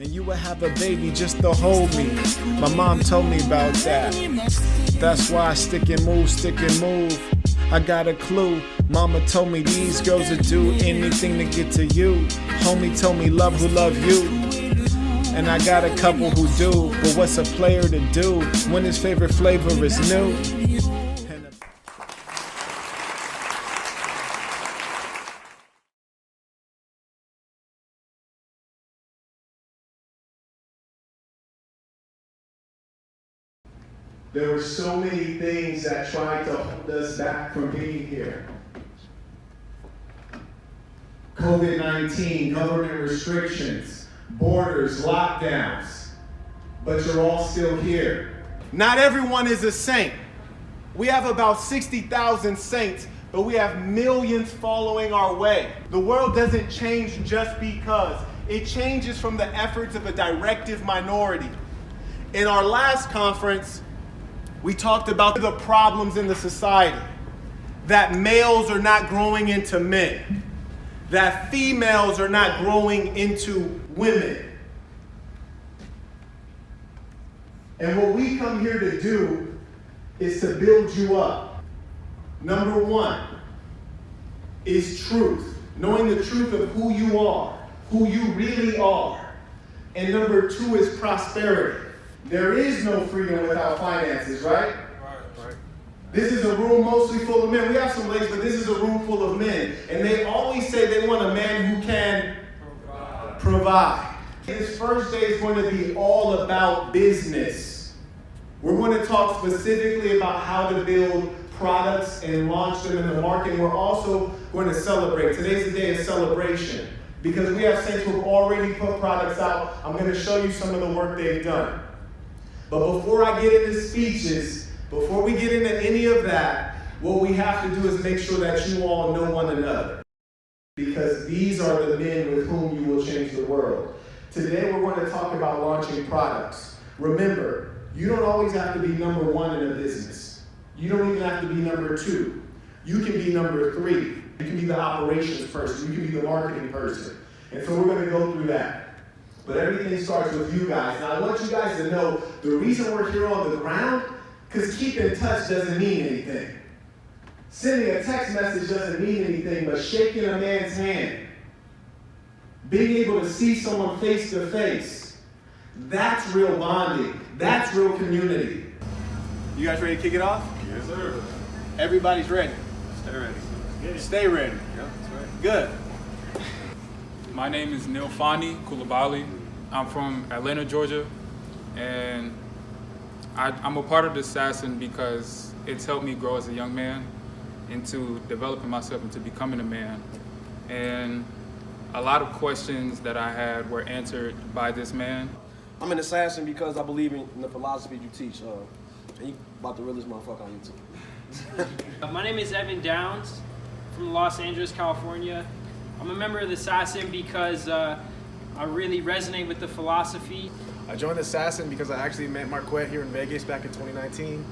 and you would have a baby just to hold me. My mom told me about that. That's why I stick and move. I got a clue. Mama told me these girls would do anything to get to you. Homie told me love who love you. And I got a couple who do. But what's a player to do when his favorite flavor is new? There were so many things that tried to hold us back from being here. COVID-19, government restrictions, borders, lockdowns, but you're all still here. Not everyone is a saint. We have about 60,000 saints, but we have millions following our way. The world doesn't change just because. It changes from the efforts of a directive minority. In our last conference, we talked about the problems in the society, that males are not growing into men, that females are not growing into women. And what we come here to do is to build you up. Number one is truth, knowing the truth of who you are, who you really are. And number two is prosperity. There is no freedom without finances, right? Right. This is a room mostly full of men. We have some ladies, but this is a room full of men. And they always say they want a man who can provide. This first day is going to be all about business. We're going to talk specifically about how to build products and launch them in the market. We're also going to celebrate. Today's the day of celebration. Because we have saints who have already put products out. I'm going to show you some of the work they've done. But before I get into speeches, before we get into any of that, what we have to do is make sure that you all know one another. Because these are the men with whom you will change the world. Today we're going to talk about launching products. Remember, you don't always have to be number one in a business. You don't even have to be number two. You can be number three. You can be the operations person. You can be the marketing person. And so we're going to go through that. But everything starts with you guys. Now I want you guys to know the reason we're here on the ground, because keep in touch doesn't mean anything. Sending a text message doesn't mean anything, but shaking a man's hand, being able to see someone face to face, that's real bonding. That's real community. You guys ready to kick it off? Yes, sir. Everybody's ready. Stay ready. Stay ready. Yeah, that's right. Good. My name is Nilfani Kulabali. I'm from Atlanta, Georgia, and I'm a part of the SASN because it's helped me grow as a young man into developing myself into becoming a man. And a lot of questions that I had were answered by this man. I'm in the SASN because I believe in the philosophy you teach. And you about the realest motherfucker on YouTube. My name is Evan Downs from Los Angeles, California. I'm a member of the SASN because I really resonate with the philosophy. I joined the SASN because I actually met Marquette here in Vegas back in 2019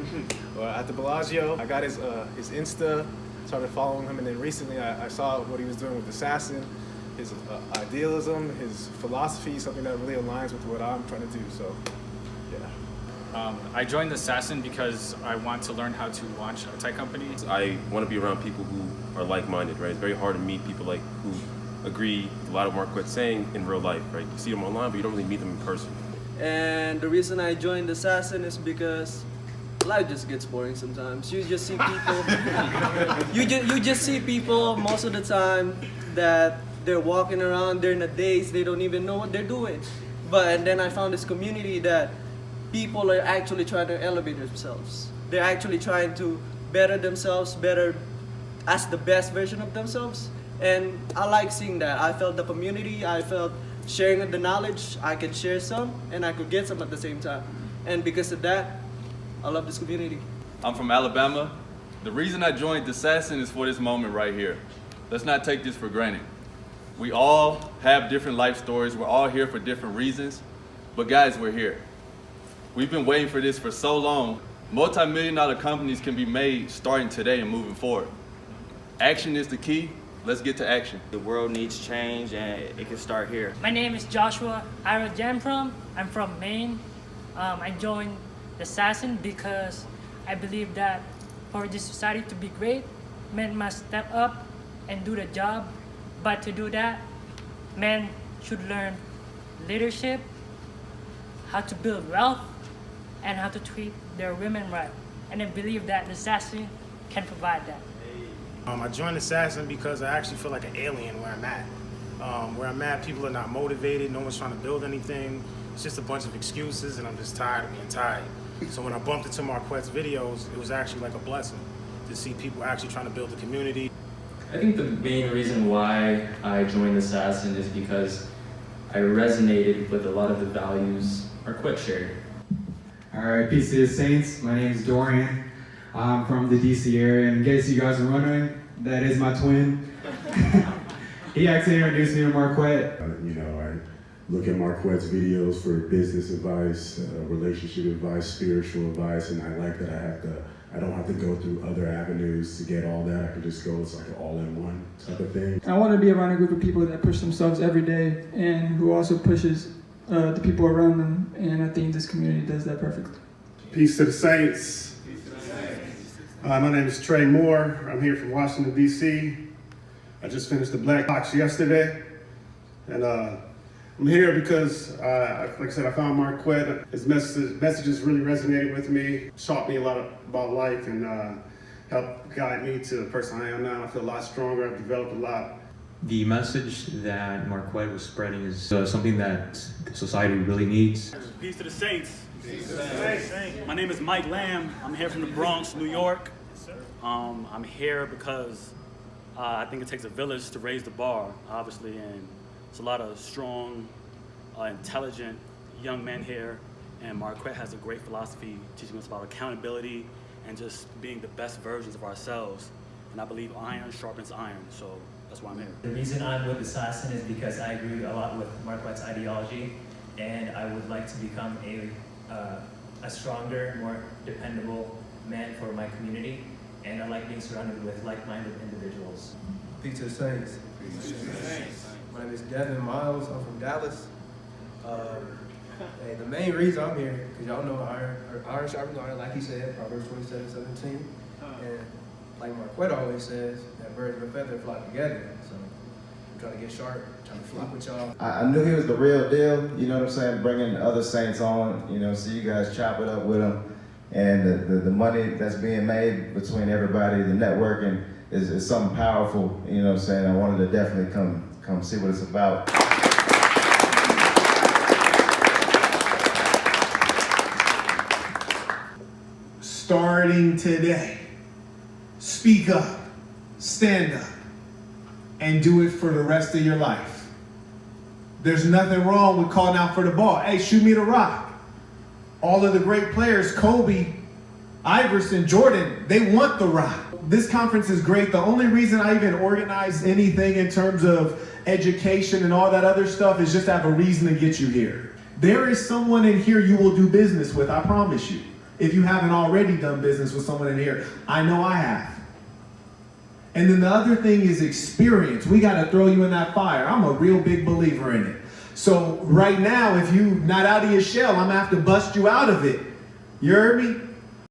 at the Bellagio. I got his Insta, started following him, and then recently I saw what he was doing with the SASN, his idealism, his philosophy, something that really aligns with what I'm trying to do, so yeah. I joined the SASN because I want to learn how to launch a tech company. I want to be around people who are like-minded, right? It's very hard to meet people who agree with a lot of Marquette's saying in real life, right? You see them online, but you don't really meet them in person. And the reason I joined the SASN is because life just gets boring sometimes. You just see people, you just see people most of the time that they're walking around, they're in a daze, they don't even know what they're doing. And then I found this community that people are actually trying to elevate themselves. They're actually trying to better themselves, better as the best version of themselves. And I like seeing that. I felt the community, I felt sharing the knowledge. I could share some and I could get some at the same time. And because of that, I love this community. I'm from Alabama. The reason I joined the SASN is for this moment right here. Let's not take this for granted. We all have different life stories. We're all here for different reasons. But guys, we're here. We've been waiting for this for so long. Multi-million-dollar companies can be made starting today and moving forward. Action is the key, Let's get to action. The world needs change, and it can start here. My name is Joshua Ira Jamtrom. I'm from Maine. I joined the SASN because I believe that for this society to be great, men must step up and do the job. But to do that, men should learn leadership, how to build wealth, and how to treat their women right. And I believe that the SASN can provide that. I joined the SASN because I actually feel like an alien where I'm at. Where I'm at, people are not motivated, no one's trying to build anything. It's just a bunch of excuses, and I'm just tired of being tired. So when I bumped into Marquette's videos, it was actually like a blessing to see people actually trying to build a community. I think the main reason why I joined the SASN is because I resonated with a lot of the values Marquette shared. All right, peace to the Saints. My name is Dorian. I'm from the DC area, and in case you guys are wondering, that is my twin. He actually introduced me to Marquette. I look at Marquette's videos for business advice, relationship advice, spiritual advice, and I like that I don't have to go through other avenues to get all that. I can just go, it's like an all-in-one type of thing. I want to be around a group of people that push themselves every day and who also pushes the people around them, and I think this community does that perfectly. Peace to the Saints. My name is Trey Moore. I'm here from Washington, D.C. I just finished the Black Box yesterday, and I'm here because, like I said, I found Marquette. His messages really resonated with me, taught me a lot about life, and helped guide me to the person I am now. I feel a lot stronger. I've developed a lot. The message that Marquette was spreading is something that society really needs. Peace to the Saints. My name is Mike Lamb. I'm here from the Bronx, New York. I'm here because I think it takes a village to raise the bar, obviously, and it's a lot of strong, intelligent young men here, and Marquette has a great philosophy teaching us about accountability and just being the best versions of ourselves. And I believe iron sharpens iron, so that's why I'm here. The reason I'm with the SASN is because I agree a lot with Marquette's ideology, and I would like to become a stronger, more dependable man for my community, and I like being surrounded with like-minded individuals. Peace to the Saints. My name is Devin Miles. I'm from Dallas. Hey, the main reason I'm here, because y'all know iron sharpens iron, like he said, Proverbs 27:17. And like Marquette always says, that birds of a feather flock together. So I'm trying to get sharp, trying to flock with y'all. I knew he was the real deal, you know what I'm saying, bringing other Saints on, so you guys chop it up with him. And the money that's being made between everybody, the networking, is something powerful, you know what I'm saying. I wanted to definitely come see what it's about. Starting today, speak up, stand up, and do it for the rest of your life. There's nothing wrong with calling out for the ball. Hey, shoot me the rock. All of the great players, Kobe, Iverson, Jordan, they want the rock. This conference is great. The only reason I even organized anything in terms of education and all that other stuff is just to have a reason to get you here. There is someone in here you will do business with, I promise you. If you haven't already done business with someone in here, I know I have. And then the other thing is experience. We got to throw you in that fire. I'm a real big believer in it. So right now, if you're not out of your shell, I'm going to have to bust you out of it. You heard me?